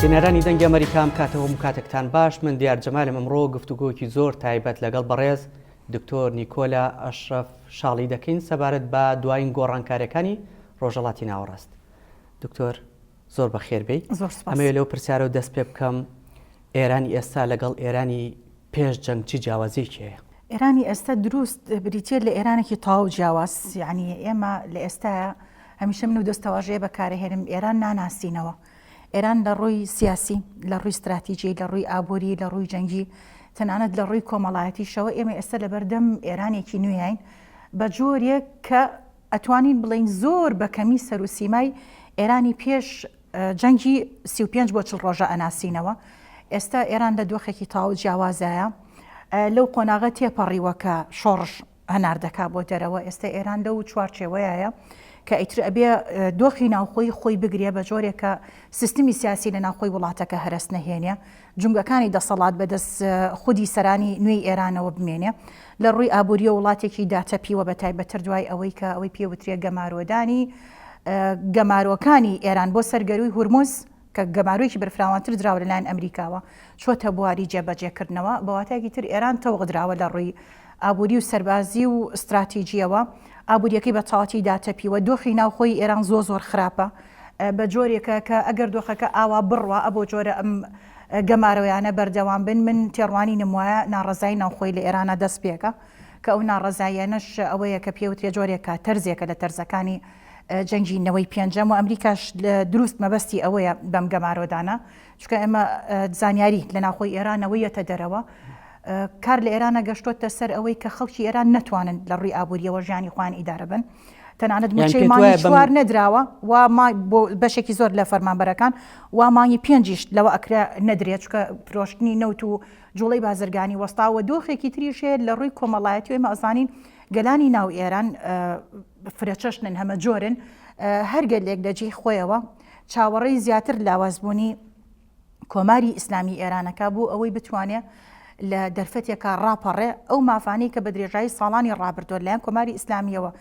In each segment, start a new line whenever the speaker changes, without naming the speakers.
کێنەرانی دەنگی ئەمریکام کاتەوە کاتێکتان باش. من دیار جەمالم ئەمڕۆ گفتوگۆکی زۆر تایبەت لەگەڵ بەڕێز دکتۆر نیکۆلا ئەشرەف شاڵی دەکەین سەبارەت بە دوایین گۆڕانکاریەکانی ڕۆژهەڵاتی ناوەڕاست. دکتۆر زۆر بەخێر بێی. ئەمەوێت لەو پرسیارەوە دەست پێ بکەم، ئێرانی ئێستا لەگەڵ ئێرانی پێش جەنگ چی جیاوازیەکی هەیە؟
ئێرانی ئێستا دروست بریتێت لە ئێرانێکی تاو جیاواز، یعنی ئێمە لە ئێستا هەمیشە من و دەستەواژەیە بەکارهێنم ئێران ناناسینەوە. ئێران لە ڕووی سیاسی، لە ڕووی استراتیژی، لە ڕووی ئابووری، لە ڕووی جەنگی، تەنانەت لە ڕووی کۆمەڵایەتیشەوە ئێمە ئێستا لە بەردەم ئێرانێکی نوێین بە جۆرێک کە ئەتوانین بڵین زۆر بەکەمی سەر و سیمای ئێرانی پێش جەنگی 35 بۆ 40 ڕۆژە ئەناسینەوە. ئێستا ئێران لە دۆخێکی تاو جیاوازایە، لەو قۆناغە تێپەڕیوە کە شۆڕش هەنار دەکا بۆ دەرەوە. ئێستا ئێران لەو چوارچێوەیە کە ئیتر ئەبێ دۆخی ناوخۆی خۆی بگرێ بە جۆرێک کە سیستمی سیاسی لە ناوخۆی وڵاتەکە هەرس نەهێنێ، جونگەکانی دەسەڵات بەدەست خودی سەرانی نوێی ئێرانەوە بمێنێ، لە ڕووی ئابووریە وڵاتێکی داتەپیوە بە تایبەتر دوای ئەوەی کە ئەوەی پێوترێ گەمارۆدانی گەمارۆکانی ئێران بۆ سەرگەروی هورموز کە گەمارۆیەکی بەرفراوانتر دراوە لەلایەن ئەمریکاوە چۆتە بواری جێبەجێکردنەوە. بەواتایەکی تر ئێران تەوەغدراوە لە ڕووی ئابووری و سەربازی و استراتیژیەوە، ئابووریەکەی بە تەواوەتی داتەپیوە. دۆخی ناوخۆی ئێران زۆر خراپە بە جۆرێکە کە ئەگەر دۆخەکە ئاوا بڕوە ئەبۆ جۆرە ئەم گەمارۆیانە بەردەوام بن. من تێڕوانی نموایە ناڕەزای ناوخۆی لە ئێرانە دەست پێکە کە ئەو ناڕەزایەنەش ئەوەیە کە پێوترێ جۆرێکە تەرزێکە لە تەرزەکانی جەنگینەوەی پێنجەم و ئەمریکاش دروست مەبەستی ئەوەیە بەم گەمارۆدانە، چونکە ئێمە زانیاری لە ناوخۆی ئێرانەوەیەتە دەرەوە. کار لە ئێرانە گەشتۆتە سەر ئەوەی کە خەڵکی ئێران نەتوانن لە ڕووی ئابووریەوە ژیانی خۆیان ئیدارە بن، تەنانەت موچەی مانگی 4 نەدراوە و بۆ بەشێکی زۆر لە فەرمانبەرەکان و مانگی 5 لەوە ئەکرا نەدرێت، چونکە فرۆشتنی نەوت و جوڵەی بازرگانی وەستاوە. دۆخێکی تریشێ لە ڕووی کۆمەڵایەتی ئێمە ئەزانین گەلانی ناو ئێران فرەچەشنن، هەمە جۆرن، هەرگەلێک لەجێی خۆیەوە چاوەڕێی زیاتر لاوازبوونی کۆماری ئیسلامی ئێرانەکە بوو ئەوەی بتوانێت لە دەرفەتێکە ڕاپەڕێ ئەو مافانەی کە بە درێژایی ساڵانی ڕابردووە لایەن کۆماری ئیسلامیەوە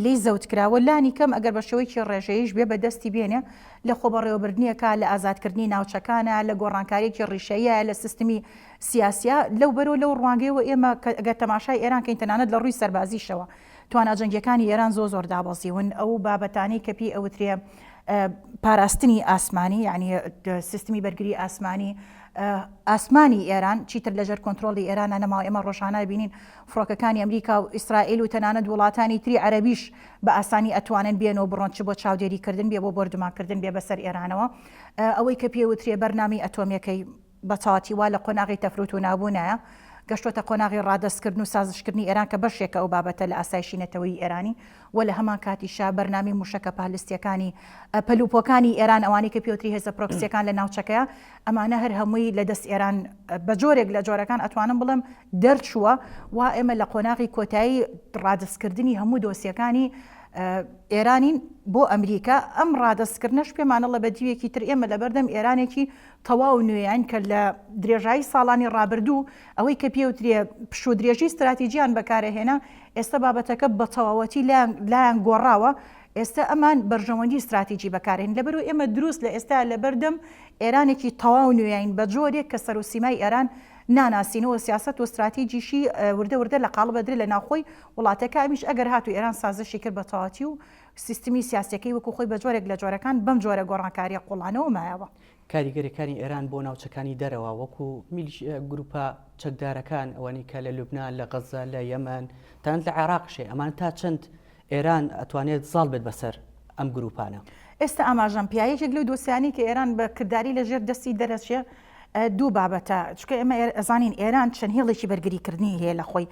لی زەوتکراوە لانی کەم ئەگەر بە شێوەیەکی ڕێژەیەش بێ بەدەستی بێنێ لە خۆبەڕێوەبردنیەکە، لە ئازادکردنی ناوچەکانە، لە گۆڕانکاریەکی ڕیشەیە، لە سیستمی سیاسیە. لەو بەرەو لەو ڕوانگەیەوە ئێمە ئەگەر تەماشای ئێران کەین تەنانەت لە ڕووی سەربازیشەوە توانە جەنگیەکانی ئێران زۆر دابەزیون. ئەو بابەتانەی کە پێی ئەوترێ پاراستنی ئاسمانی، یعنی سیستمی بەرگری ئاسمانی ئێران چیتر لەژێر کۆنتترۆلی ئێرانە نەماوە. ئێمە ڕۆژانە بینین فڕۆکەکانی ئەمریکا و ئیسرائیل و تەنانەت وڵاتانی تری عەرەبیش بە ئاسانی ئەتوانن بێنەوە بڕۆن چ بۆ چاودێریکردن بێ بۆ بەردومانکردن بێ بەسەر ئێرانەوە. ئەوەی کە پێوترێ بەرنامی ئەتۆمیەکەی بە تەواوەتی وا لە قۆناغی تەفروت و نابوونایە گەشتۆتە قۆناغی ڕادەستکردن و سازشکردنی ئێران کە بەشێکە ئەو بابەتە لە ئاسایشی نەتەوەی ئێرانی و لە هەمان کاتیشا بەرنامی موشەکە پالیستیەکانی پەلوپۆکانی ئێران ئەوانەی کە پێوتری هێزە پرۆکسیەکان لە ناوچەکەیە ئەمانە هەر هەمووی لە دەست ئێران بە جۆرێک لە جۆرەکان ئەتوانم بڵم دەرچووە و ئێمە لە قۆناغی کۆتایی ڕادەستکردنی هەموو دۆسیەکانی ئێرانین بۆ ئەمریکا. ئەم ڕادەستکردنەش پێمانە لە بەدیوێکی تر ئێمە لە بەردەم ئێرانێکی تەواو نوێیان کە لە درێژایی ساڵانی ڕابردوو ئەوەی کە پێوترێ پشو درێژی استراتیژیان بەکارەهێنا ئێستا بابەتەکە بە تەواوەتی لایەن گۆڕاوە. ئێستا ئەمان بەرژەوەندی استراتیژی بەکارهێن لەبەرەوە ئێمە دروست لە ئێستا لە بەردەم ئێرانێکی تەواو نوێیان بە جۆرێک کە سەر و سیمای ئێران ناناسینەوە سیاست و استراتیژیشی وردە لە قاڵ بەدرێ لە ناوخۆی وڵاتەکە. ئەمیش ئەگەر هاتو ئێران سازشی کرد بە تەواوەتی و سیستمی سیاسەکەی وەکو خۆی بە جۆرێک لە جۆرەکان بەم جۆرە گۆڕانکاریە قوڵانەوە مایەوە.
کاریگەریەکانی ئێران بۆ ناوچەکانی دەرەوە وەکو گروپە چەکدارەکان ئەوانی کە لە لوبنان، لە غەزە، لە یەمەن، تەنانەت لە عێراقشێ، ئەمان تا چەند ئێران ئەتوانێت زاڵ بێت بەسەر ئەم گروپانە؟
ئێستا ئاماژەم پیاەیەک لەو دۆسیانی کە ئێران بە کردداری لەژێر دەستی دەرەچێ دوو بابەتە، چونکە ئێمە ئەزانین ئێران چەند هێڵێکی بەرگریکردنی هەیە لە خۆی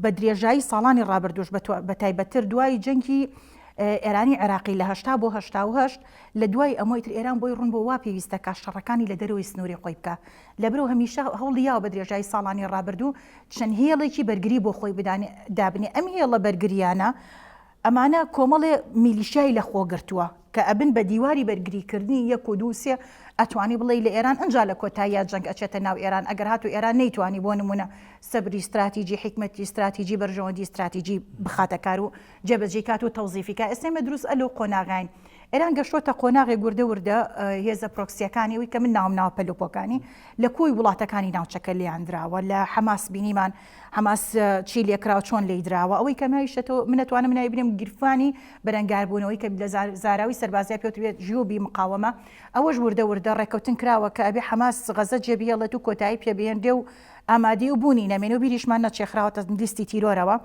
بە درێژایی ساڵانی ڕابردوش بە تایبەتر دوای جەنگی ئێرانی عێراقی لە 80 بۆ 88 لە دوای ئەمەی تر ئێران بۆی ڕوون بۆ وا پێویستە کا شەڕەکانی لە دەرەوەی سنووری خۆی بکە. لەبەرەوە هەمیشە هەوڵیاوە بە درێژایی ساڵانی ڕابردوو چەند هێڵێکی بەرگری بۆ خۆی دابنێ. ئەم هێڵە بەرگریانە ئەمانە کۆمەڵێ میلیشیای لە خۆ گرتووە کە ئەبن بە دیواری بەرگریکردنی 1 و 2 ئەتوانی بڵێ لە ئێران ئەنج لە کۆتاییە جەنگ ئەچێتە ناو ئێران ئەگەر هاتو ئێران نەیتوانی بۆ نمونە سەبری استراتیژی حکمەتی استراتیژی بەرژەوەندی استراتیژی بخاتە کار و جێبەجێ کات و تەوزیفیکە ئێستێمە دروست ئەلو قۆناغین ئێران گەشتۆتە قۆناغی گوردە وردە هێزە پرۆکسیەکانی وی کە من ناو پەلوپۆکانی لە کۆی وڵاتەکانی ناوچەکە لیاندراوە لە حەماس بینیمان حەماس چی لێکراوە چۆن لێی دراوە ئەوەی کەمایشتەوە منەتوانم نای بینم گیرفانی بەرەنگاربوونەوەی کە لە زاراوی سەربازای پێوترێت ژیوبی مقاومە ئەوەش وردە وردە ڕێکەوتن کراوە کە ئەبێ حەماس غەزە جێبیێڵێت و کۆتایی پێبێندێ و ئامادەی و بوونی نەمێنە و بیریشمان نەچێخراوەتە لیستی تیرۆرەوە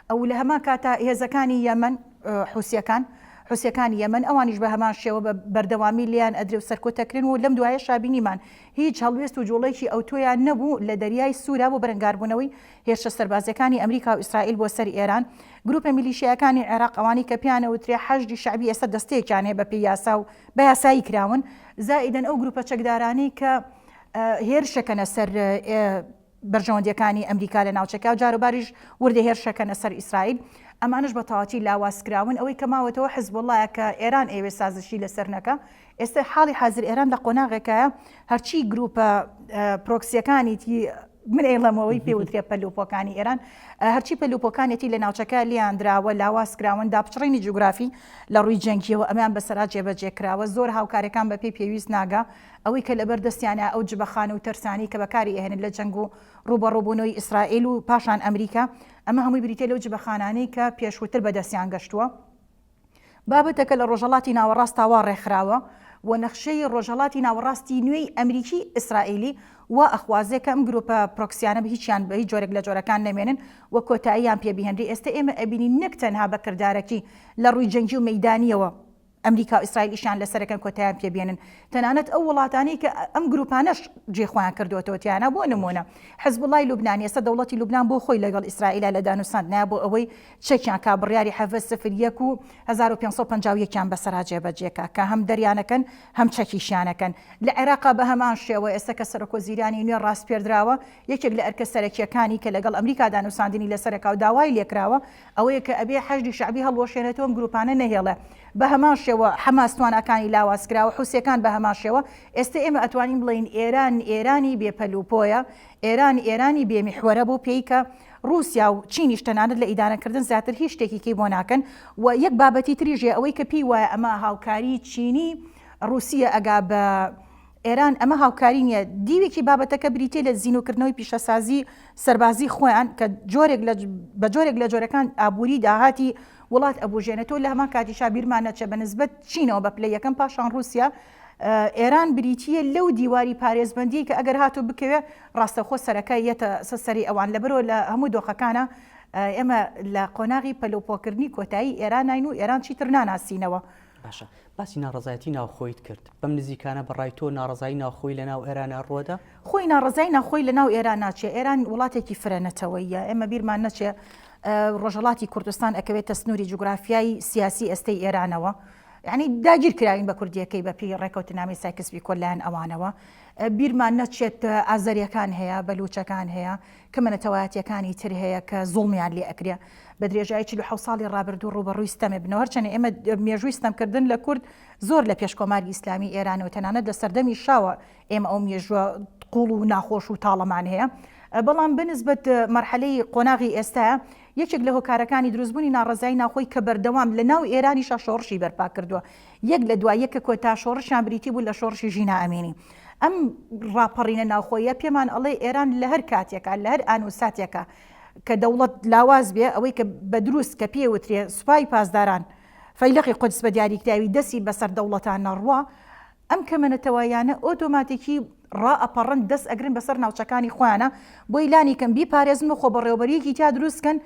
ئەو لە هەمان کاتە هێزەکانی یەمەن حوسیەکانی یەمەن ئەوانیش بە هەمان شێوە بە بەردەوامی لیان ئەدرێ و سەرکۆتەکردن و لەم دوایە شابینیمان هیچ هەڵوێست و جوڵەیەکی ئەوتۆیان نەبوو لە دەریای سوورا بۆ بەرەنگاربوونەوەی هێرشە سەربازەکانی ئەمریکا و ئیسرائیل بۆ سەر ئێران گروپە میلیشیەکانی عێراق ئەوانی کە پیانەوترێ حەشدی شعبی ئێستا دەستەیەکیان هەیە بە پێی یاسا و بە یاسایی کراون زائیدەن ئەو گروپە چەکدارانی کە هێرشەکەنە سەر بەرژەوەندیەکانی ئەمریکا لە ناوچەکە و جاروباریش وردە هێرشەکەنە سەر ئیسرائیل ئەمانش بە تەواتی لاوازکراون ئەوەی کە ماوەتەوە حزبوڵایە کە ئێران ئێوێ سازشی لەسەر نەکە ئێستا حاڵی حازر ئێران لە قۆناغێکایە هەرچی گروپە پرۆکسیەکانیتی من ئێڵەمەوەی پێوترێ پەلوپۆکانی ئێران هەرچی پەلوپۆکانێتی لە ناوچەکە لیاندراوە لاوازکراون داپچڕینی جوگرافی لە ڕووی جەنگیەوە ئەمان بەسەرا جێبەجێکراوە زۆر هاوکارەکان بە پێی پێویست ناگا ئەوەی کە لەبەر دەستیانە ئەو جبەخانە و تەرسانی کە بەکاری ئەهێنن لە جەنگ و ڕوبەڕووبوونەوەی ئیسرائیل و پاشان ئەمریکا ئەمە هەمووی بریتێ لەو جبەخانانەی کە پێشووتر بەدەستیان گەشتووە بابەتەکە لە ڕۆژهەڵاتی ناوەڕاستاوا ڕێکخراوە و نەخشەی ڕۆژهەڵاتی ناوەڕاستی نوێی ئەمریکی ئیسرائیلی و ئەخوازێ کە ئەم گروپە پرۆکسیانە بە هیچیان بە هیچ جۆرێک لە جۆرەکان نەمێنن و کۆتاییان پێبیهێنری ئێستا ئێمە ئەبینی نەک تەنها بە کردارەکی لە ڕووی جەنگی و مەیدانیەوە ئەمریکا و ئیسرائیلیشان لەسەرەکەن کۆتاییان پێبێنن تەنانەت ئەو وڵاتانی کە ئەم گروپانەش جێخۆیان کردوەوەتیانە بۆ نمونە حزبوڵای لوبنانی ئێستا دەوڵەتی لوبنان بۆ خۆی لەگەڵ ئیسرائیل لە دانووساندنیا بۆ ئەوەی چەکیان کا بڕیاری 701 و 1551یان بەسەرا جێبەجێکە کە هەم دەریانەکەن هەم چەکیشیانەکەن لە عێراقا بە هەمان شێوە ئێستا کە سەرۆکۆزیرانی نوێ ڕاستپێردراوە یەکێک لە ئەرکە سەرەکیەکانی کە لەگەڵ ئەمریکا دانووساندنی لەسەرەکە و داوای لێکراوە ئەوەیە کە ئەبێ حەشدی شعبی هەڵوەشێنێتەوە گروپانە نەهێڵێ بە هەمان شێوە حەماس توانەکانی لاوازکراوە حوسیەکان بە هەمان شێوە ئێستا ئێمە ئەتوانین بڵین ئێران ئێرانی بێپەلوپۆیە ئێران ئێرانی بێمیحوەرە بۆ پێی کە رووسیا و چینیش تەنانەت لە ئیدانەکردن زیاتر هیچ شتێکی بۆ ناکەن و یەک بابەتی تریژێ ئەوەی کە پێی وایە ئەمە هاوکاری چینی رووسیە ئەگا بە ئێران ئەمە هاوکاری نیە دیوێکی بابەتەکە بریتێ لە زیینوکردنەوەی پیشەسازی سەربازی خۆیان کە بە جۆرێک لە جۆرەکان ئابووری داهاتی وڵات ئەبوژێنێتەوە لە هەمان کاتیشا بیرمان نەچێ بە نسبەت چینەوە بە پلەی یەکەم پاشان رووسیا ئێران بریتیە لەو دیواری پارێزبندی کە ئەگەر هاتو بکەوێ ڕاستەخۆ سەرەکە یەتە سەری ئەوان لەبەرەوە لە هەموو دۆخەکانە ئێمە لە قۆناغی پەلوپۆکردنی کۆتایی ئێران نین و ئێران چیتر ناناسینەوە.
باشە باسی ناڕزایەتی ناوخۆیت کرد بەم نزیکانە بەڕای تۆ ناڕزایی ناوخۆی لە ناو ئێرانە ڕۆدا
خۆی ناڕزایی ناوخۆی لە ناو ئێران ناچێ ئێران وڵاتێکی فرەنەتەوەیە ئێمە بیرمان نەچێ ڕۆژهەڵاتی کوردستان ئەکەوێتە سنووری جوگرافیایی سیاسی ئێستەی ئێرانەوە یعنی داگیر کراین بە کوردیەکەی بە پێی ڕێکەوتنامی سایکسپی کۆلایەن ئەوانەوە بیرمان نەچێت ئازەریەکان هەیە بەلوچەکان هەیە کە منەتەوایەتیەکانی تر هەیە کە زوڵمیان لێ ئەکرێ بە درێژایی 47 ساڵی ڕابردوو ڕوبەڕووی ستەمێ بنەوە هەرچەنە ئێمە مێژووی ستەمکردن لە کورد زۆر لە پێش کۆماری ئیسلامی ئێرانەوە تەنانەت لە سەردەمی شاوە ئێمە ئەو مێژووە قوڵ و ناخۆش و تاڵەمان هەیە بەڵام بنسبەت مەرحەلەی قۆناغی ئێستاە یەکێک لە هۆکارەکانی دروستبوونی ناڕزایی ناوخۆی کە بەردەوام لە ناو ئێرانیشا شۆڕشی بەرپا کردووە یەک لە دوای یەکە کۆتا شۆڕشیان بریتی بوو لە شۆڕشی ژینا ئەمینی ئەم ڕاپەڕینە ناوخۆیە پێمان ئەڵێ ئێران لە هەر کاتێکە لە هەر ئان و ساتێکە کە دەوڵەت لاواز بێ ئەوەی کە بە دروست کە پێوترێ سوپای پاسداران فەیلقی قودس بە دیاریکراوی دەستی بەسەر دەوڵەتان نەڕوە ئەم کەمەنەتەوایانە ئۆتۆماتیکی ڕائەپەڕن دەست ئەگرن بەسەر ناوچەکانی خۆیانە بۆی لانی کەم بیپارێزن و خۆ بەڕێوەبەریەکی تا دروستکەن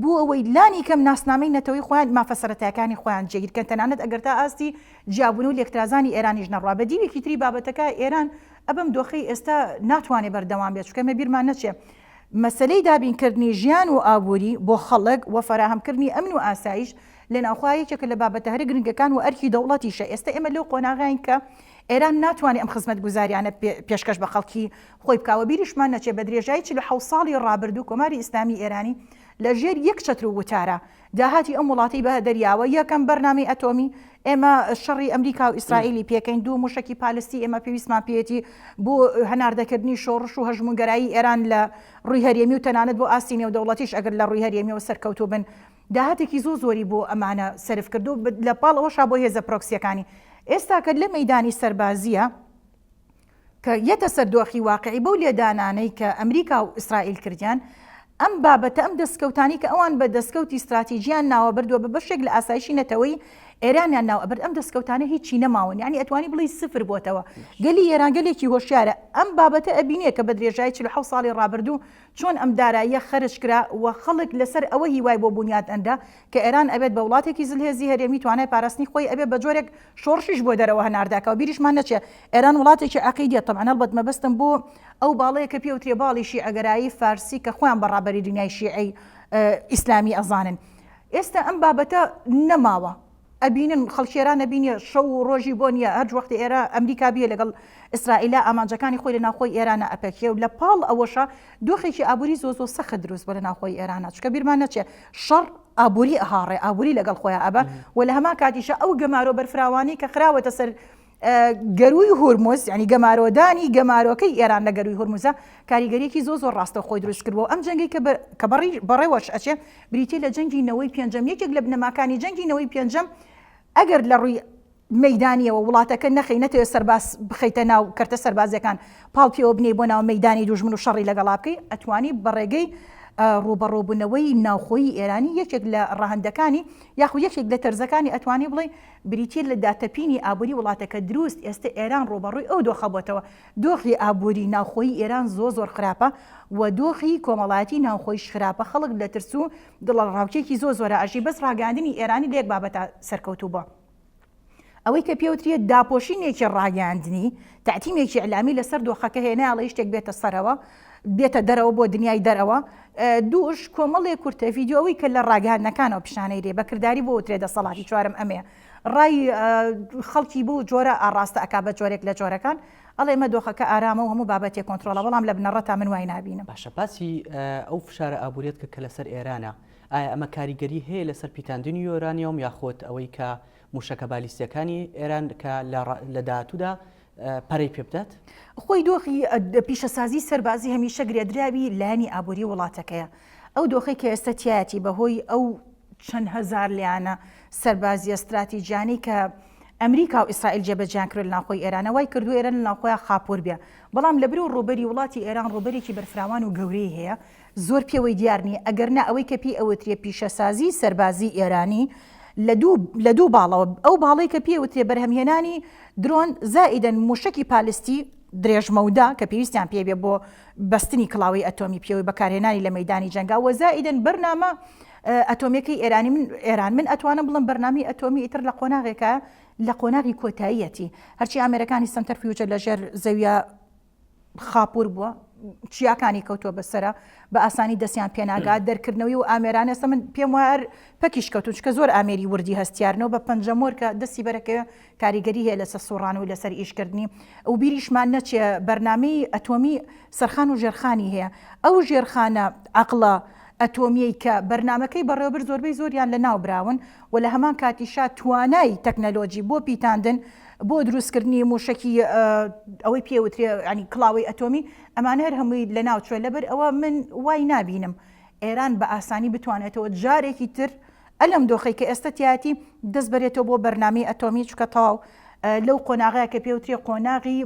بۆ ئەوەی لانی کەم ناسنامەی نەتەوەی خۆیان مافە سەرەتایەکانی خۆیان جێگیرکەن تەنانەت ئەگەر تا ئاستی جیابوون و لێکترازانی ئێرانیش نەڕوا بە دیوێکی تری بابەتەکە ئێران ئەبەم دۆخەی ئێستا ناتوانێت بەردەوام بێت چونکە ئێمە بیرمان نەچێ مەسەلەی دابینکردنی ژیان و ئابووری بۆ خەڵک و فەراهەمکردنی ئەمن و ئاسایش لە ناوخوایەکێکە لە بابەتە هەرە گرنگەکان و ئەرکی دەوڵەتیشە ئێستا ئێمە لەو قۆناغاین کە ئێران ناتوانێت ئەم خزمەت گوزاریانە پێشکەش بە خەڵکی خۆی بکاوە بیریشمان نەچێ بە درێژایی 47 ساڵی ڕابردوو کۆماری ئیسلامی ئێرانی لە ژێر یەک چەتر و وتارە داهاتی ئەم وڵاتی بە دەریاوە یەکەم بەرنامەی ئەتۆمی ئێمە شەڕی ئەمریکا و ئیسرائیلی پێکەین دوو موشکی پالستی ئێمە پێویستمان پێێتی بۆ هەناردەکردنی شۆڕش و هەژمونگەرایی ئێران لە ڕووی هەرێمی و تەنانەت بۆ ئاستی نێودەوڵەتیش ئەگەر لە ڕووی هەرێمیەوە سەرکەوتوو بن داهاتێکی زۆری بۆ ئەمانە سرف کردو لە پاڵ ئەوەشا بۆ هێزە پرۆکسیەکانی ئێستا کە لە مەیدانی سەربازیە کە یەتە سەردۆخی واقعی بەو لێدانانەی کە ئەمریکا و ئیسرائیل کردیان ئەم بابەتە ئەم دەستکەوتانی کە ئەوان بە دەستکەوتی استراتیژیان ناوە بردووە بە بەشێک لە ئاسایشی نەتەوەی ئێرانیان ناو ئەبەر ئەم دەستکەوتانە هیچی نەماون یعنی ئەتوانی بڵی سفر بۆتەوە گەلی ئێران گەلێکی هۆشیارە ئەم بابەتە ئەبینێ کە بە درێژایی 47 ساڵی ڕابردوو چۆن ئەم داراییە خەرج کرا و خەڵک لەسەر ئەوە هیوای بۆ بنیاد ئەندا کە ئێران ئەبێت بە وڵاتێکی زلهێزی هەرێمی توانای پاراستنی خۆی ئەبێت بە جۆرێک شۆڕشیش بۆ دەرەوە هەنارداکەوە بیریشمان نەچێ ئێران وڵاتێکی عەقیدیە طبعاً هەڵبەت مەبەستم بۆ ئەو باڵەیە کە پێوترێ باڵی شیعەگەرایی فارسی کە خۆیان بەڕابەری دنیای شیعی ئیسلامی ئەزانن ئێستا ئەم بابەتە نەماوە ئەبینن خەڵکێران نەبینێ شەو و ڕۆژی بۆ نیە هەر وەختی ئێرە ئەمریکا بیە لەگەڵ ئیسرائیلا ئامانجەکانی خۆی لە ناوخۆی ئێرانە ئەپەکێ و لە پاڵ ئەوەشە دۆخێکی ئابووری زۆ سەخت دروست بە لە ناوخۆی ئێرانە چکە بیرمان نەچێ شەڕ ئابووری ئەهاڕێ ئابووری لەگەڵ خۆیان ئەبە و لە هەمان کاتیشە ئەو گەمارۆ بەرفراوانی کە خراوەتە سەر گەروی هورموز ینی گەمارۆدانی گەمارۆکەی ئێران لە گەروی هورموزە کاریگەریەکی زۆر ڕاستە خۆی دروست کردەوە ئەم جەنگی کە بەڕێوەش ئەچێ بریتێ لە جەنگی نەوەی پێنجەم یەکێک لە بنەماکانی جەنگی نەوەی پێنجەم ئەگەر لە ڕووی مەیدانیەوە وڵاتەکە نەخینەتەوە سەرباز بخەیتە ناو کەرتە سەربازەکان پاڵپیەوە بنێ بۆ ناو مەیدانی دوژمن و شەڕی لەگەڵا بکەی ئەتوانی بەڕێگەی ڕوبەڕۆبوونەوەی ناوخۆیی ئێرانی یەکێک لە ڕەهەندەکانی یاخود یەکێک لە تەرزەکانی ئەتوانی بڵێ بریتێ لە داتەپینی ئابووری وڵاتەکە دروست ئێستا ئێران ڕۆبەڕووی ئەو دۆخە بۆتەوە دۆخی ئابووری ناوخۆیی ئێران زۆر خراپە و دۆخی کۆمەڵایەتی ناوخۆیش خراپە خەڵک لە ترس و دڵە ڕاوچێکی زۆرە ئاژی بەس ڕاگەاندنی ئێرانی لە یەک بابەتە سەرکەوتوو بووە ئەوەی کە پێوترێت داپۆشینێکی ڕاگەاندنی تەعتیمێکی ئەلامی لەسەر دۆخەکە هێناڵی شتێک بێتە سەرەوە بێتە دەرەوە بۆ دنیای دەرەوە دووش کۆمەڵێک کورتە ڤیدیۆەوەی کە لە ڕاگەاندنەکانەوە پیشانەی رێ بەکردداری بۆ وترێ دەسەڵاتی چوارم ئەمەیە ڕای خەڵکی بوو جۆرە ئاڕاستە ئەکا بە جۆرێک لە جۆرەکان ئەڵێ ئمە دۆخەکە ئارامە و هەموو بابەتێک کۆنتترۆڵە بەڵام لە بنەڕەتا من وای نبینم
باشە باسی ئەو فشارە ئابووریت کە لەسەر ئێرانە ئایا ئەمە کاریگەری هەیە لەسەر پیتاندنی یۆرانیۆم یاخۆت ئەوەی کە موشەکە بالیستەکانی ئێران کە لە داهاتوودا پەرەی پێ بدات
خۆی دۆخی پیشەسازی سەربازی هەمیشە گرێدراوی لایانی ئابووری وڵاتەکەیە ئەو دۆخی کە ئێستا تایەتی بەهۆی ئەو چەند هەزار لیانە سەربازی استراتیژیانی کە ئەمریکا و ئیسرائیل جێبەجیان کرد لە ناوخۆی ئێرانە وای کردو ئێران لە ناوخۆیان خاپۆر بێ بەڵام لەبەر و ڕۆبەری وڵاتی ئێران ڕۆبەرێکی بەرفراوان و گەورەی هەیە زۆر پێوەی دیارنی ئەگەرنا ئەوەی کە پێی ئەوترێ پیشەسازی سەربازی ئێرانی لە دوو باڵەوە ئەو باڵی کە پێوترێ بەرهەمهێنانی درۆن زائیدەن موشکی پالستی درێژمەودا کە پێویستیان پێبێ بۆ بەستنی کڵاوی ئەتۆمی پێوەی بەکارهێنانی لە مەیدانی جەنگا و زائیدەن بەرنامە ئەتۆمیەکەی ئێران من ئەتوانم بڵم بەرنامی ئەتۆمی ئیتر لە قۆناغێکە لە قۆناغی کۆتاییەتی هەرچی ئامێرەکانی سنتەرفیوجە لەژێر زەویە خاپور بووە چیاکانی کەوتووە بەسرە بە ئاسانی دەستیان پێناگات دەرکردنەوەی و ئامێران ئێستا من پێم وایە پەکیش کەوتون چکە زۆر ئامێری وردی هەستیارنەوە بە پەنجەمۆر کە دەستی بەرەکە کاریگەری هەیە لەسەر سوڕان و لەسەر ئیشکردنی ئەو بیریشمان نەچێ بەرنامەی ئەتۆمی سەرخان و ژێرخانی هەیە ئەو ژێرخانە عەقڵە ئەتۆمیەی کە بەرنمەکەی بەڕێوەبەر زۆربەی زۆریان لە ناو براون و لە هەمان کاتیشا توانای تەکنەلۆجی بۆ پیتاندن بۆ دروستکردنی موشکی ئەوەی پێوترێ ینی کڵاوی ئەتۆمی ئەمانە هەر هەمووی لە ناوچوە لەبەر ئەوە من وای نابینم ئێران بە ئاسانی بتوانێتەوە جارێکی تر ئەلەم دۆخی کە ئێستا تیاتی دەست بەرێتەوە بۆ بەرنامەی ئەتۆمی چکە تەواو لەو قۆناغەیە کە پێوترێ قۆناغی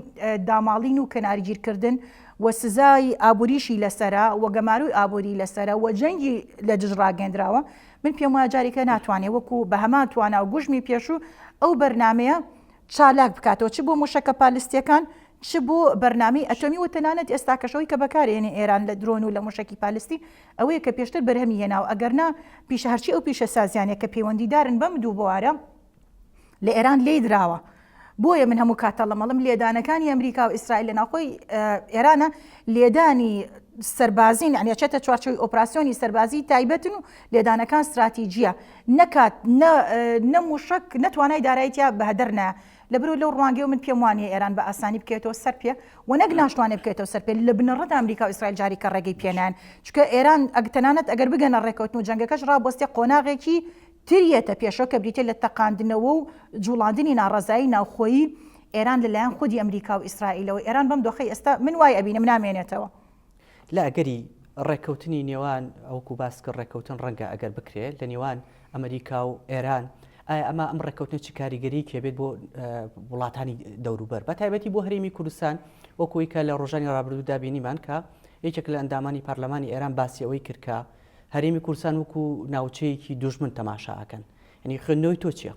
داماڵین و کەناریگیرکردن و سزای ئابووریشی لەسەرە و گەماروی ئابووری لەسەرە و جەنگی لە دژ ڕاگەندراوە من پێم وایە جارێکە ناتوانێت وەکو بە هەمان توانە و گوژمی پێشوو ئەو بەرنمەیە چالاک بکاتەوە چ بۆ موشەکە پالستیەکان چ بۆ بەرنامەی ئەتۆمی و تەنانەت ئێستا کەشەوەی کە بەکارێنێ ئێران لە درۆن و لە موشکی پالستی ئەوەیە کە پێشتر بەرهەمی هێناوە ئەگەرنا پیشە هەرچی ئەو پیشە سازیانێک کە پەیوەندیدارن بەم دوو بوارە لە ئێران لێی دراوە بۆیە من هەموو کاتە لەمەڵم لێدانەکانی ئەمریکا و ئیسرائیل لە ناوخۆی ئێرانە لێدانی سەربازین یعنی چێتە چوارچەوەی ئۆپراسیۆنی سەربازی تایبەتن و لێدانەکان استراتیژیە نەکات نەموشک نەتوانای داراییتیا بەهدەر نایە لەبرۆ لەو ڕوانگەی و من پێم وانە ئێران بە ئاسانی بکەوێتەوە سەر پێ و نەک ناشتوانێ بکەوێتەوە سەر پێ لە بنەڕەت ئەمریکا و ئیسرائیل جاری کە ڕێگەی پێنان چکە ئێران تەنانەت ئەگەر بگەنە ڕێکەوتن و جەنگەکەش ڕابوەستێ قۆناغێکی تریەتە پێشەوە کە بریتێ لە تەقاندنەوە و جوڵاندنی ناڕەزایی ناوخۆیی ئێران لەلایەن خودی ئەمریکا و ئیسرائیلەوە ئێران بەم دۆخەی ئێستا من وای ئەبینم نامێنێتەوە
لا ئەگەری ڕێککەوتنی نێوان ئەوکو باسکە ڕێککەوتن ڕەنگە ئەگەر بکرێت لە نێوان ئەمریکا و ئێران ئایا ئەمە ئەم ڕێککەوتنە چی کاریگەری کێبێت بۆ وڵاتانی دەوروبەر بە تایبەتی بۆ هەرێمی کوردستان وەکوی کە لە ڕۆژانی ڕابردوودا بینیمان کە یەکێک لە ئەندامانی پارلەمانی ئێران باسی ئەوەی کرد کە هەرێمی کوردستان وەکو ناوچەیەکی دوژمن تەماشاکەن ینی خوێندنەوەی تۆ چییە؟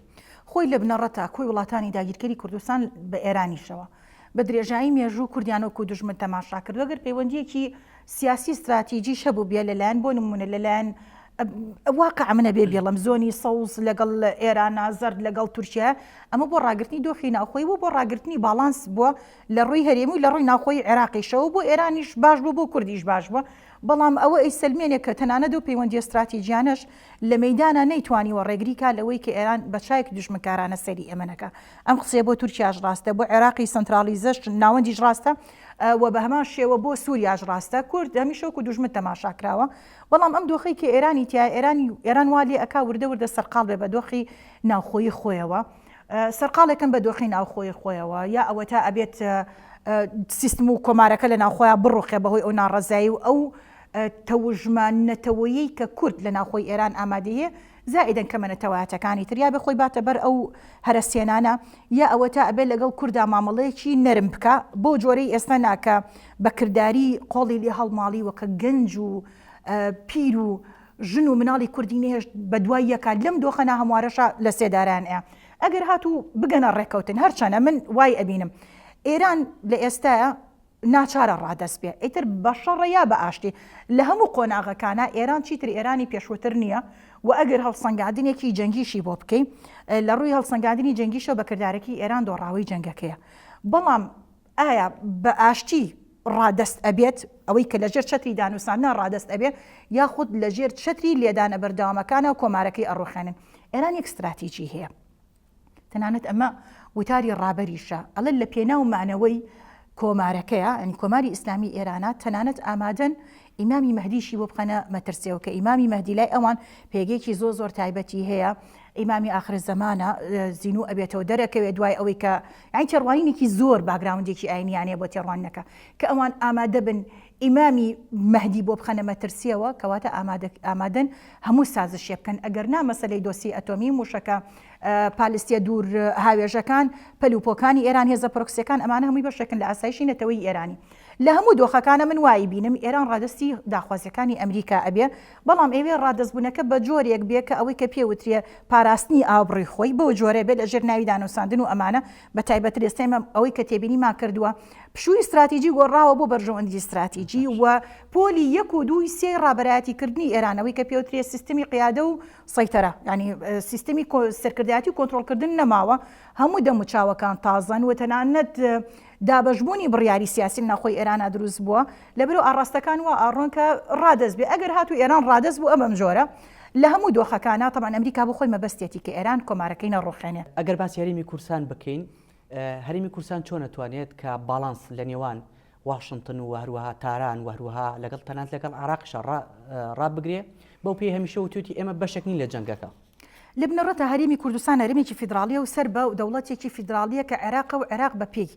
خۆی لە بنەڕەتە کۆی وڵاتانی داگیرکەری کوردستان بە ئێرانیشەوە بە درێژایی مێژوو کوردیانەوەکو دوژمن تەماشا کرد وەگەر پەیوەندیەکی سیاسی استراتیجی شەبوو بێ لەلایەن بۆ نمونە لەلایەن واقع منە بێ بێڵم زۆنی سەوز لەگەڵ ئێران زەرد لەگەڵ تورکیا ئەمە بۆ ڕاگررتنی دۆخی ناوخۆی بۆ ڕاگررتنی باڵانس بووە لە ڕووی هەرێمی و لە ڕووی ناوخۆی عێراقیشەوە بۆ ئێرانیش باش بوو بۆ کوردیش باش بووە بەڵام ئەوە ئەی سلمێنێک کە تەنانەت و پەیوەندی استراتیجیانش لە مەیدانە نەیتوانیوە ڕێگری کا لەوەی کە ئێران بە چایەک دوژمنکارانە سەری ئەمەنەکە ئەم قسەیە بۆ تورکیاش ڕاستە بۆ عێراقی سنترالیزەش ناوەندیش ڕاستە و بە هەمان شێوە بۆ سووریاش ڕاستە کورد هەمیشەوەکو دوژمن تەماشاکراوە بەڵام ئەم دۆخی کە ئێرانی تیا ئێران وا لێ ئەکا وردە وردە سەرقاڵ بێ بە دۆخی ناوخۆیی خۆیەوە سەرقاڵێکم بە دۆخی ناوخۆی خۆیەوە یا ئەوە تا ئەبێت سیستم و کۆمارەکە لە ناوخۆیان بڕوخێ بەهۆی ئەو ناڕەزایی و ئەو تەوژمانەتەوەیی کە کورد لە ناوخۆی ئێران ئامادەیە زائیدەن کە منەتەوایەتەکانی تر یا بخۆی باتە بەر ئەو هەرەسێنانە یا ئەوە تا ئەبێت لەگەڵ کووردا مامەڵەیەکی نەرم بکە بۆ جۆرەی ئێستا ناکە بەکردداری قۆڵی لێ هەڵماڵی وەکە گەنج و پیر و ژن و مناڵی کوردی نهێشت بە دوای یەکە لەم دۆخەنا هەموارەشە لە سێداران ئەگەر هاتوو بگەنە ڕێکەوتن هەرچەنە من وای ئەبینم ئێران لە ئێستاە ناچارە ڕادەست بێ ئیتر بەشەڕە یا بە ئاشتی لە هەموو قۆناغەکانە ئێران چیتر ئێرانی پێشووتر نییە و ئەگەر هەڵسەنگاندنێکی جەنگیشی بۆ بکەین لە ڕووی هەڵسەنگاندنی جەنگیشەوە بەکردارێکی ئێران دۆڕاوی جەنگەکەیە بەڵام ئایا بە ئاشتی ڕادەست ئەبێت ئەوەی کە لەژێر چەتری دانووسانە ڕادەست ئەبێت یاخود لەژێر چەتری لێدانە بەردەوامەکانە و کۆمارەکەی ئەڕوخێنن ئێران یەک استراتیجی هەیە تەنانەت ئەمە وتاری ڕابەریشە ئەڵە لە پێناو مانەوەی کۆمارەکەیە ئەنی کۆماری ئیسلامی ئێرانە تەنانەت ئامادەن ئیمامی مەهدیشی بۆ بخەنە مەترسیەوە کە ئیمامی مەهدی لای ئەوان پێگەیەکی زۆر تایبەتی هەیە ئیمامی آخر زەمانە زینوو ئەبێتەوە دەرەکەوێت دوای ئەوەی کە یعنی تێڕوانینێکی زۆر باگراوندێکی ئاینیانەیە بۆ تێڕوانینەکە کە ئەوان ئامادە بن ئیمامی مەهدی بۆ بخەنە مەترسیەوە کەواتە ئامادەن هەموو سازشێ بکەن ئەگەر نا مەسەلەی دۆسی ئەتۆمی موشەکە پالیستیە دوور هاوێژەکان پەلوپۆکانی ئێران هێزە پرۆکسیەکان ئەمانە هەمووی بەشێکن لە ئاسایشی نەتەوەی ئێرانی لە هەموو دۆخەکانە من وای بینم ئێران ڕادستی داخوازیەکانی ئەمریکا ئەبێ بەڵام ئێوێ ڕادەستبوونەکە بە جۆرێک بێ کە ئەوەی کە پێوتریە پاراستنی ئابڕی خۆی بۆ جۆرە بێت لە ژێر ناوی دانووساندن و ئەمانە بە تایبەت ئێستێمە ئەوەی کە تێبینی ما کردووە پشووی استراتیجی گۆڕاوە بۆ بەرژەوەندی استراتیجی و پۆلی 1 و 2 3 ڕابەرایەتیکردنی ئێرانەوەی کە پێوترێ سیستمی قیادە و سەیتەرە ینی سیستمی سەرکردایەتی و کۆنتڕۆڵکردن نەماوە هەموو دەموچاوەکان تازەن و تەنانەت دابەشبوونی بڕیاری سیاسی ناخۆی ئێرانە دروست بووە لەبەرو ئاڕاستەکان وە ئاڕۆنکە ڕادەست بێ ئەگەر هاتو ئێران ڕادەست بوو ئەمەم جۆرە لە هەموو دۆخەکانە تەمان ئەمریکا بۆ خۆی مەبەستێتی کە ئێران کۆمارەکەی نەڕۆخێنێ
ئەگەر باسی هەرێمی کورسان بکەین هەرێمی کورسان چۆن نەتوانێت کە باڵانس لە نێوان واشنگتن و هەروەها تاران و هەروەها لەگەڵ تەنانەت لەگەڵ عێراقیش ڕابگرێ بەو پێی هەمیشە وتوتی ئێمە بەشێک نین لە جەنگەکە
لە بنەڕەتە هەرێمی کوردستان هەرێمێکی فیدراالیە و سەر بە دەوڵەتێکی فیدراالیە کە عێراق و عێراق بە پێی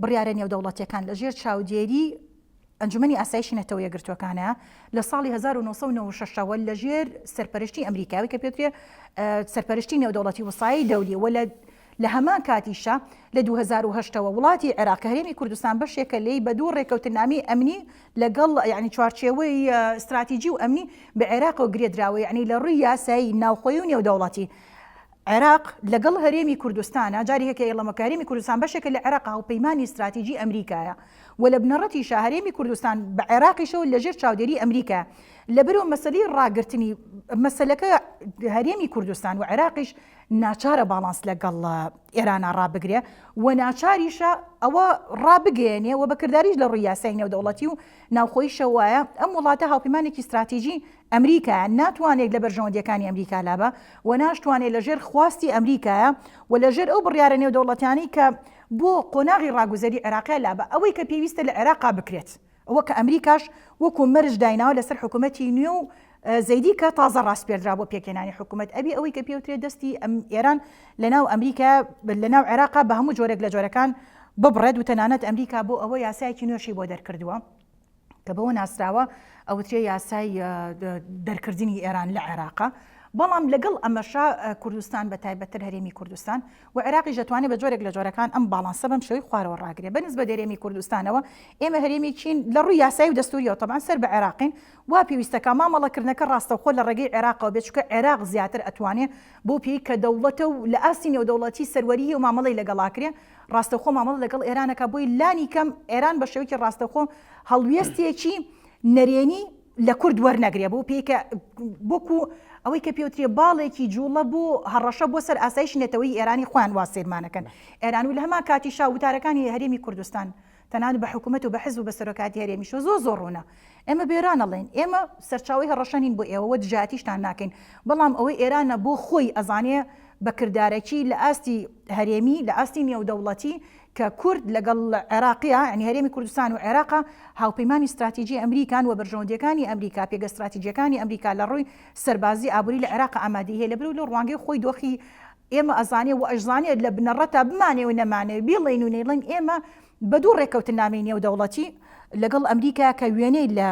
بڕیارە نێودەوڵەتیەکان لەژێر چاودێری ئەنجومەنی ئاسایشی نەتەوە یەکگرتوەکانە لە ساڵی 1996ەوە لەژێر سەرپەرشتی ئەمریکاوی کە پێوترێ سەرپەرشتی نێودەوڵەتی وسایی دەولی و لە هەمان کاتیشە لە 2010ەوە وڵاتی عێراق هەرێمی کوردستان بەشێکە لێی بە دوو ڕێکەوتنامی ئەمنی لەگەڵ یعنی چوارچێوەی استراتیجی و ئەمنی بە عێراق و گرێدراوە یعنی لە ڕووی یاسایی ناوخۆیی و نێودەوڵەتی عێراق لەگەڵ هەرێمی کوردستانە جارێکە ئێڵەمەکە هەرێمی کوردستان بەشێکە لە عێراق و پەیمانی استراتیجی ئەمریکایە و لە بنەڕەتیشە هەرێمی کوردستان بە عێراقیشەوە لەژێر چاودێری ئەمریکا لەبەرەوە مەسەلەی ڕاگررتنی مەسەلەکە هەرێمی کوردستان و عێراقیش ناچارە باڵانس لەگەڵ ئێرانە ڕابگرێ و ناچاریشە ئەوە ڕابگەێنێ و بەکرداریش لە ڕووی یاسای نێودەوڵەتی و ناوخۆیشە وایە ئەم وڵاتە هاوپەیمانێکی استراتیژی ئەمریکا ناتوانێت لە بەرژەوەندیەکانی ئەمریکا لابە و ناشتوانێت لەژێر خواستی ئەمریکایە و لەژێر ئەو بڕیارە نێودەوڵەتیانی کە بۆ قۆناغی ڕاگوزەری عێراقیە لابە ئەوەی کە پێویستە لە عێراقا بکرێت ئەوە کە ئەمریکاش وەکو مەرج دایناوە لەسەر حکوومەتی نوێ و زەیدی کە تازە ڕاستپێردرا بۆ پێکێنانی حکوومەت ئەبی ئەوەی کە پێوترێت دەستی ئێران لەناو ئەمریکا لەناو عێراقا بە هەموو جۆرێک لە جۆرەکان ببڕێت و تەنانەت ئەمریکا بۆ ئەوە یاسایەکی نوێشی بۆ دەرکردووە کە بەوە ناسراوە ئەوترێ یاسای دەرکردنی ئێران لە عێراقا بەڵام لەگەڵ ئەمەشا کوردستان بە تایبەتتر هەرێمی کوردستان و عێراقی دەتوانێت بە جۆرێک لە جۆرەکان ئەم باڵانسە بەم شێوەی خوارەوە ڕاگرێت بەنسبە دەرێمی کوردستانەوە ئێمە هەرێمی چین لە ڕووی یاسایی و دەستوریەوە تەمان سەر بە عێراقین وا پێویستەکە مامەڵەکردنەکە ڕاستەوخۆ لە ڕێگەی عێراقەوە بێت چونکە عێراق زیاتر ئەتوانێت بۆ پێی کە دەوڵەتە و لە ئاستی نێودەوڵەتی سەروەریی و مامەڵەی لەگەڵاکرێ ڕاستەوخۆ مامەڵە لەگەڵ ئێرانەکە بۆی لانی کەم ئێران بە شێوەیەکی ڕاستەوخۆ هەڵوێستێکی نەرێنی لە کورد وەرنەگرێ بۆ پێکە بۆکو ئەوەی کە پێوترێ باڵێکی جوڵە بۆ هەڕەشە بۆ سەر ئاسایش نێتەوەی ئێرانی خوان وا سێرمانەکەن ئێران و لە هەمان کاتی شاوتارەکانی هەرێمی کوردستان تەنانەت بە حکوومەت و بە حزب و بە سەرۆکاتی هەرێمیش زۆر ڕوونە ئێمە بێرانەڵێن ئێمە سەرچاوی هەڕەشەنین بۆ ئێوە دژاتیشتان ناکەین بەڵام ئەوەی ئێرانە بۆ خۆی ئەزانێ بەکردارێکی لە ئاستی هەرێمی لە ئاستی نێودەوڵەتی کە کورد لەگەڵ عێراقیە ینی هەرێمی کوردستان و عێراقا هاوپەیمانی استراتیژی ئەمریکان و بەرژەوەندیەکانی ئەمریکا پێگە استراتیژیەکانی ئەمریکا لە ڕووی سەربازی ئابووری لە عێراق ئامادەی هەیە لەبەر لە ڕوانگەی خۆی دۆخی ئێمە ئەزانێ و ئەژزانێت لە بنەڕەتە بمانێ و نەمانێ بیڵێن و نێڵێن ئێمە بە دوو ڕێکەوتنامەی نێودەوڵەتی لەگەڵ ئەمریکا کە وێنەی لە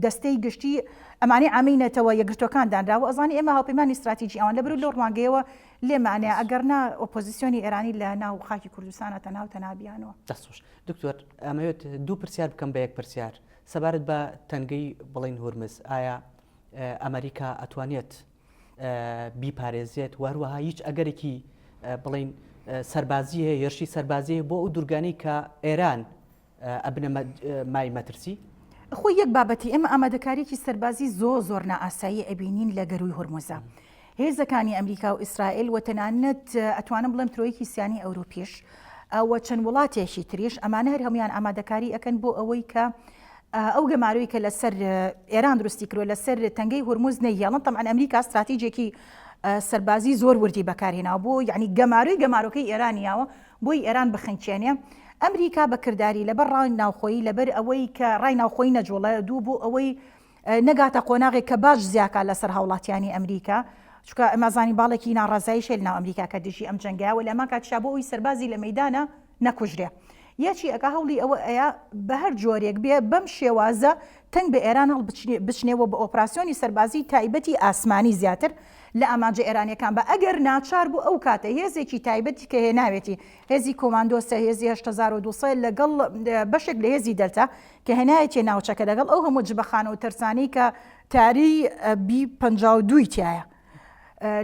دەستەی گشتی ئەمانەی ئامینەتەوە یەکگرتوەکان دانراوە ئەزانێ ئێمە هاوپەیمانی استراتیژی ئەوان لەبەر لە ڕوانگەیەوە لێمانێ ئەگەرنا ئۆپۆزیسیۆنی ئێرانی لە ناو خاکی کوردستانە تەناو تەنابیانەوە.
دەستخۆش دکتۆر ئەمەوێت دوو پرسیار بکەم بە یەک پرسیار سەبارەت بە تەنگەی بڵین هورمز ئایا ئەمریکا ئەتوانێت بیپارێزێت وهروەها هیچ ئەگەرێکی بڵین سەربازی هەیە هێرشی سەربازی بۆ ئەو دوورگانەی کە ئێران ئەبنە مای مەترسی؟
خۆی یەک بابەتی ئێمە ئامادەکاریی سەربازی زۆر نائاسایی ئەبینین لە گەروی هورموزە هێزەکانی ئەمریکا و ئیسرائیل و تەنانەت ئەتوانم بڵێم ترۆیەکی سیانی ئەوروپیش و چەند وڵاتێکی تریش ئەمانە هەر هەمویان ئامادەکاری ئەکەن بۆ ئەوەی کە ئەو گەماروی کە لەسەر ئێران دروستی کردووە لەسەر تەنگەی هورموز نەیهێڵن تەمان ئەمریکا استراتیژێکی سەربازی زۆر وردی بەکارهێناوە بۆ یعنی گەمارۆکەی ئێرانیاوە بۆی ئێران بخەنچێنێ ئەمریکا بەکردداری لەبەر ڕای ناوخۆیی لەبەر ئەوەی کە ڕای ناوخۆی نەجوڵە دوو بۆ ئەوەی نەگاتە قۆناغێک کە باش زیاکە لەسەر هاوڵاتیانی ئەمریکا چکە ئەمازانی باڵێکی ناڕازایی شێل ناو ئەمریکا کە دژی ئەم جەنگایە و لەما کاتشا بۆ ئەوی سەربازی لە مەیدانە نەکوژرێ یەکی ئەگە هەوڵی ئەوە ئەیە بە هەر جۆرێک بێ بەم شێوازە تەنگ بە ئێران هەڵ بچنێەوە بە ئۆپراسیۆنی سەربازی تایبەتی ئاسمانی زیاتر لە ئامانجە ئێرانیەکان بە ئەگەر ناچار بوو ئەو کاتە هێزێکی تایبەتی کە هێناوێتی هێزی کۆماندۆسە هێزی 8200 لەگەڵ بەشێک لە هێزی دەلتا کە هێنایەتی ناوچەکە لەگەڵ ئەو هەموو جبەخانە و ترسانی کە تاری B52 تایە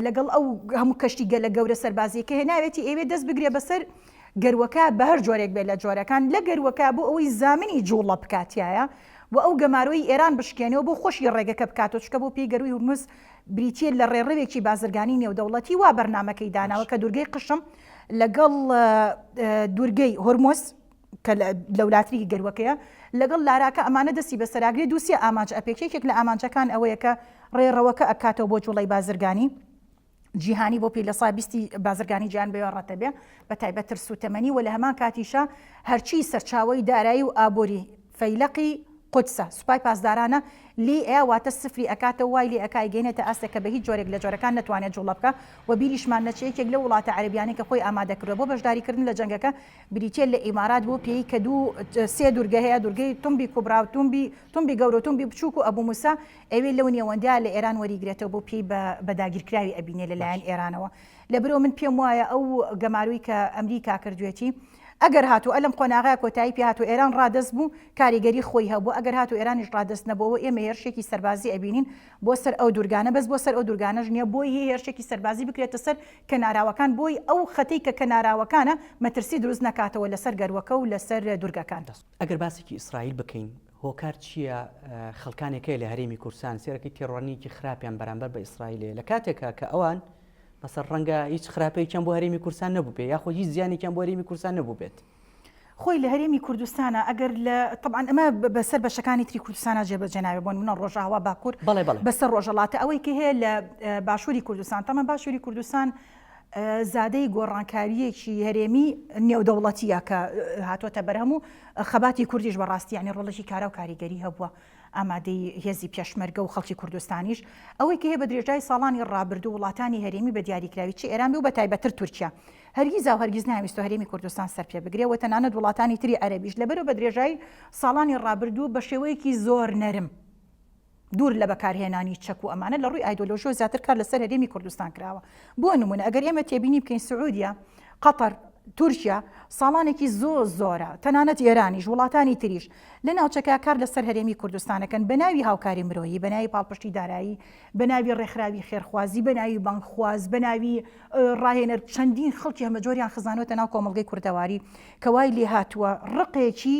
لەگەڵ ئەو هەموو کەشتی گەلە گەورە سەربازی کە هێناوێتی ئێوێ دەست بگرێ بەسەر گەروەکە بە هەر جۆرێک بێت لە جۆرەکان لە گەروەکە بۆ ئەوەی زامنی جوڵە بکاتایە و ئەو گەماروی ئێران بشکێنەوە بۆ خۆشی ڕێگەکە بکاتەوە چکە بۆ پێی گەروی هورموز بریتیە لە ڕێڕەوێکی بازرگانی نێودەوڵەتی وا بەرنامەکەی داناوە کە دوورگەی قشم لەگەڵ دوورگەی هورموز کە لە وڵاتری گەروەکەیە لەگەڵ لاراکە ئەمانە دەستی بەسەراگرێ دووسێ ئامانج ئەپێکێکێک لە ئامانجەکان ئەوەیە کە ڕێڕەوەکە ئەکاتەوە بۆ جوڵەی بازرگانی جیهانی بۆ پێی لە سای 20 بازرگانی جیهان بێوەڕەتە بێ بە تایبەت ترس و تەمەنی و لە هەمان کاتیشە هەرچی سەرچاوی دارایی و ئابووری فەیلقی قودسە سوپای پاسدارانە لێ ئێواتە سفری ئەکاتە وای لێ ئەکای گەێنێتە ئاستێکە بە هیچ جۆرێک لە جۆرەکان نتوانێت جوڵە بکە و بیریشمان نەچەیەکێک لە وڵاتە عەرەبیانی کە خۆی ئامادەکردووە بۆ بەشداریکردن لە جەنگەکە بریتیە لە ئیمارات بۆ پێی کە سێ دوورگە هەیە دوورگەی تومبی کوبرا و تومبی گەورە و تومبی بچووک و ئەبوو موسا ئەوێ لەو نێوەندە لە ئێران وەریگرێتەوە بۆ پێی بە داگیرکراوی ئەبینێ لەلایەن ئێرانەوە لەبەرەوە من پێم وایە ئەو گەماروی کە ئەمریکا کردوێتی ئەگەر هاتو ئەلم قۆناغای کۆتایی پێ هاتو ئێران ڕادەست بوو کاریگەری خۆی هەبوو ئەگەر هاتو ئێرانیش ڕادەست نەبووەوە ئێمە هێرشێکی سەربازی ئەبینین بۆ سەر ئەو دوورگانە بەس بۆ سەر ئەو دوورگانەش نییە بۆی هێرشێکی سەربازی بکرێتە سەر کەناراوەکان بۆی ئەو خەتەی کە کەناراوەکانە مەترسی دروست نکاتەوە لەسەر گەروەکە و لەسەر دوورگەکان.
ئەگەر باسێکی ئیسرائیل بکەین هۆکار چییە خەڵکانێکەیە لە هەرێمی کوردستان سێرەکەی تێڕوانیکی خراپیان بەرامبەر بە ئیسرائیلێ لە کاتێکە کە ئەوان بەسەر ڕەنگە هیچ خراپەیەکیان بۆ هەرێمی کوردستان نەبوو بێ یاخۆ هیچ زیانێکیان بۆ هەرێمی کوردستان نەبوو بێت
خۆی لە هەرێمی کوردستانە ئەگەر طبعا ئەمە بەسەر بەشەکانی تری کوردستانە جێبەجێناوێ بۆن منە ڕۆژاوا باکوور بەسەر ڕۆژەڵاتە ئەوەی کە هەیە لە باشووری کوردستان تەمە باشووری کوردستان زادەی گۆڕانکاریەکی هەرێمی نێودەوڵەتیە کە هاتوۆتە بەرهەموو خەباتی کوردیش بەڕاستی یعنی ڕۆڵەشی کارە و کاریگەری هەبووە ئامادەی هێزی پێشمەرگە و خەڵکی کوردستانیش ئەوەی کە هەیە بە درێژای ساڵانی ڕابردوو وڵاتانی هەرێمی بە دیاریکراوی چی ئێران بێ و بە تایبەتر تورکیا هەرگیز و هەرگیز ناویستۆ هەرێمی کوردستان سەر پێ بگرێ و تەنانەت وڵاتانی تری عەرەبیش لەبەرەوە بە درێژای ساڵانی ڕابردوو بە شێوەیەکی زۆر نەرم دوور لە بەکارهێنانی چەک و ئەمانە لە ڕووی ئایدۆلۆژی و زیاتر کار لەسەر هەرێمی کوردستان کراوە بۆ نمونە ئەگەر ئێمە تێبینی بکەین سعودیا قەتەر تورکیا ساڵانێکی زۆرە تەنانەت ئێرانیش وڵاتانی تریش لە ناوچەکە کار لەسەر هەرێمی کوردستانەکەن بە ناوی هاوکاری مرۆیی بە ناوی پاڵپشتی دارایی بە ناوی ڕێکخراوی خێرخوازی بە ناوی بانکخواز بە ناوی ڕاهێنەر چەندین خەڵکی هەمە جۆریان خزانەوەتە ناو کۆمەڵگەی کوردەواری کە وای لێ هاتووە ڕقێکی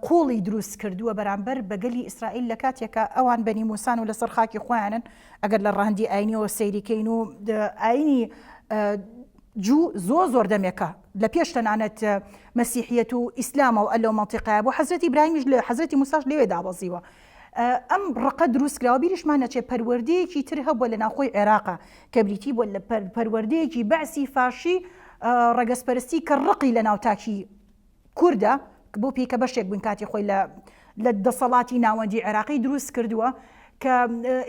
قوڵی دروست کردووە بەرامبەر بەگەلی ئیسرائیل لە کاتێکە ئەوان بەنی موسان و لەسەر خاکی خۆیانن ئەگەر لە ڕاندی ئاینیەوە سەیریکەین و ئاینی زۆر دەمێکە لە پێش تەنانەت مەسیحیەت و ئیسلامە و ئەلۆ مەنتیقەیە بۆ حەزرەتی ئیبراهیمیش لە حەزرەتی موساش لێوێ دابەزیوە ئەم ڕقە دروست کراوە بیریشمان نەچێت پەروەردەیەکی تر هەبووە لە ناوخۆی عێراقا کە بریتی بۆ لە پەروەردەیەکی بەعسی فاشی ڕەگەزپەرستی کە ڕقی لە ناوتاکی کووردە بۆ پێکە بەشێک بوون کاتی خۆی لە دەسەڵاتی ناوەندی عێراقی دروست کردووە کە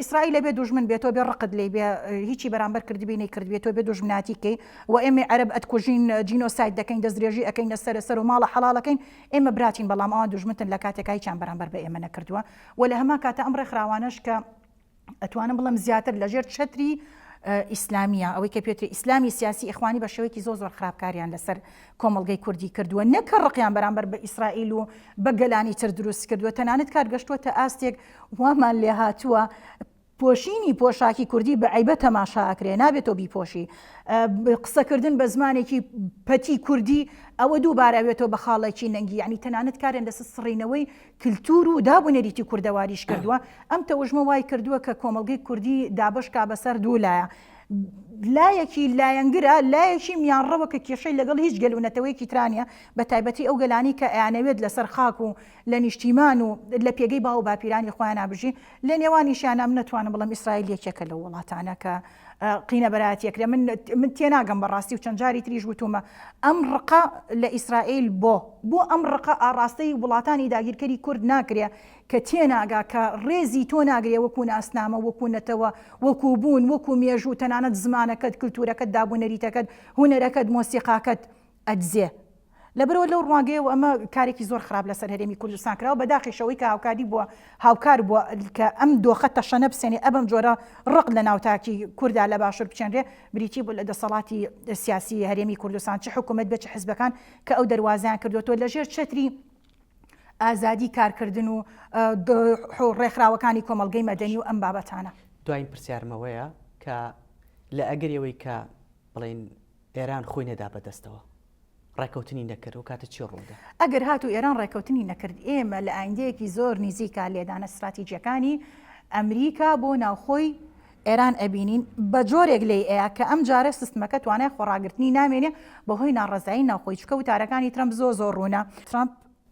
ئیسرائیل بێ دوژمن بێتەوە بێ ڕقت لێ بێ هیچی بەرامبەر کردبی نەیکردبێتەوە بێ دوژمناتی کەی و ئێمە عەرەب ئەتکوژین جینۆساید دەکەین دەستدرێژی ئەەکەین سەر و ماڵە حەڵاڵەکەین ئێمە براتین بەڵام ئەوان دوژمنتن لە کاتێکا هیچیان بەرامبەر بە ئێمە نەکردووە و لە هەمان کاتە ئەم ڕێکخراوانەش کە ئەتوانم بڵم زیاتر لەژێر چەتری ئیسلامیە ئەوەی کە پێوتری ئیسلامی سیاسی ئیخوانی بە شێوەیەکی زۆر خراپکاریان لەسەر کۆمەڵگەی کوردی کردووە نەکە ڕقیان بەرامبەر بە ئیسرائیل و بە گەلانی تر دروست کردووە تەنانەت کارگەشتووەتە ئاستێک وامان لێ هاتووە پۆشینی پۆشاکی کوردی بە عیبە تەماشاکرێ نابێتەوە بیپۆشی قسەکردن بە زمانێکی پەتی کوردی ئەوە دووبارە بێتەوە بە خاڵێکی نەنگی یعنی تەنانەت کارێن لەسەر سڕینەوەی کللتور و دابوونەریتی کوردەواریش کردووە ئەم تەوژمە وای کردووە کە کۆمەڵگەی کوردی دابشکا بەسەر دوو لایە لایەکی لایەنگرە لایەکی میانڕەوە کە کێشەی لەگەڵ هیچ گەلوونەتەوەیکی ترانیە بە تایبەتی ئەو گەلانی کە ئەیانەوێت لەسەر خاک و لە نیشتیمان و لە پێگەی باو باپیرانی خۆیان نابژی لە نێوانیشیانە من نەتوانم بڵم ئیسرائیل یەکێکە لە وڵاتانە کە قینە بەرایەتیەکرێ من تێناگەم بەڕاستی و چەند جاری تریش وتومە ئەم ڕقە لە ئیسرائیل بۆ ئەم ڕقە ئاڕاستەی وڵاتانی داگیرکەری کورد ناکرێ کە تێناگا کە ڕێزی تۆ ناگرێ وەکو ناسنامە وەکو نەتەوە وەکو بوون وەکو مێژوو تەنانەت زمانەکەت کللتورەکەت دابوونەریتەکەت هونەرەکەت مۆسیقاکەت ئەجزێ لەبەرەوە لەو ڕواگەیەوە ئەمە کارێکی زۆر خراپ لەسەر هەرێمی کوردستان کراوە بەداخیشەوەی کە هاوکاری بووە هاوکار بووە کە ئەم دۆخە تەشەنە بسێنێ ئەبم جۆرە ڕق لە ناوتاکی کووردا لە باشوور بچێنرێ بریتی بوو لە دەسەڵاتی سیاسی هەرێمی کوردستان چه حکوومەت بێت چه حیزبەکان کە ئەو دەواازیان کردوەوە لەژێر چەتری ئازادی کارکردن و ڕێکخراوەکانی کۆمەڵگەی مەدەنی و ئەم بابەتانە
دوایین پرسیارمەوەیە کە لە ئەگەریەوەی کە بڵێن ئێران خۆی نەدا بەدەستەوە ڕێکەوتنی نەکرد و کاتە چی ڕوودا
ئەگەر هاتو ئێران ڕێکەوتنی نەکرد ئێمە لە ئایندەیەکی زۆر نزیکە لێدانە استراتیجیەکانی ئەمریکا بۆ ناوخۆی ئێران ئەبینین بە جۆرێک لێ ئەیە کە ئەم جارە سیستمەکە توانای خۆڕاگررتنی نامێنێ بەهۆی ناڕزایی ناوخۆی چکە وتارەکانی ترامپ زۆر ڕوونە ترامپ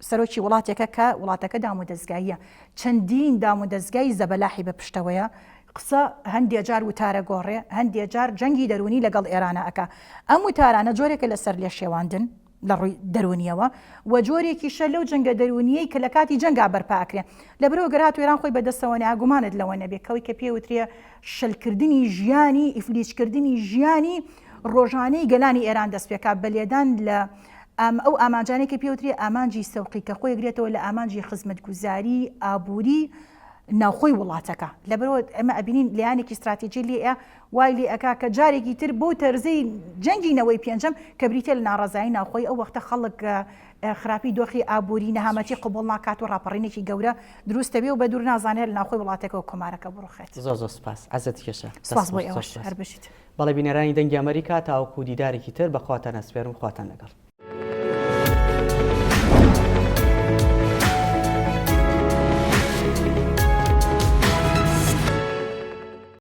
سەرۆکی وڵاتێکە کە وڵاتەکە دام و دەستگاییە چەندین دام و دەستگای زەبەلاحی بە پشتەوەیە قسە هەندێک جار وتارە گۆڕێ هەندێک جار جەنگی دەرونی لەگەڵ ئێرانە ئەکا ئەم وتارانە جۆرێکە لەسەر لێ شێواندن لە ڕووی دەرونیەوە و جۆرێکی شە لەو جەنگە دەرونیەی کە لە کاتی جەنگا بەرپاکرێ لەبەرەوە گەرات و ئێران خۆی بەدەستەوە ناگومانت لەوە نەبێت کەوەی کە پێوترێ شەلکردنی ژیانی ئیفلیچکردنی ژیانی ڕۆژانەی گەلانی ئێران دەست پێکا بەلێدان لە ئەو ئامانجانێکی پێوتری ئامانجی سەوقی کە خۆی گرێتەوە لە ئامانجی خزمەتگوزاری ئابووری ناوخۆی وڵاتەکە لەبەرەوە ئەمە ئەبینین لایەنێکی استراتیجی لێ وای لێ ئەکا کە جارێکی تر بۆ تەرزەی جەنگینەوەی پێنجەم کە بریتە لە ناڕەزایی ناوخۆی ئەو وەختە خەڵک خراپی دۆخی ئابووری نەهامەتی قبول ناکات و ڕاپەڕینێکی گەورە دروستە بێ و بە دوور نازانێت لە ناوخۆی وڵاتێکەوە کۆمارەکە بڕۆخێت
زۆر سپاس عەزت کێشە
سپاس بۆی ئەوەش هەر بشیت
بەڵێ بینەرانی دەنگی ئەمریکا تاوەکو دیدارێکی تر بەخواتان ئەسپێرم خواتان لەگەڵ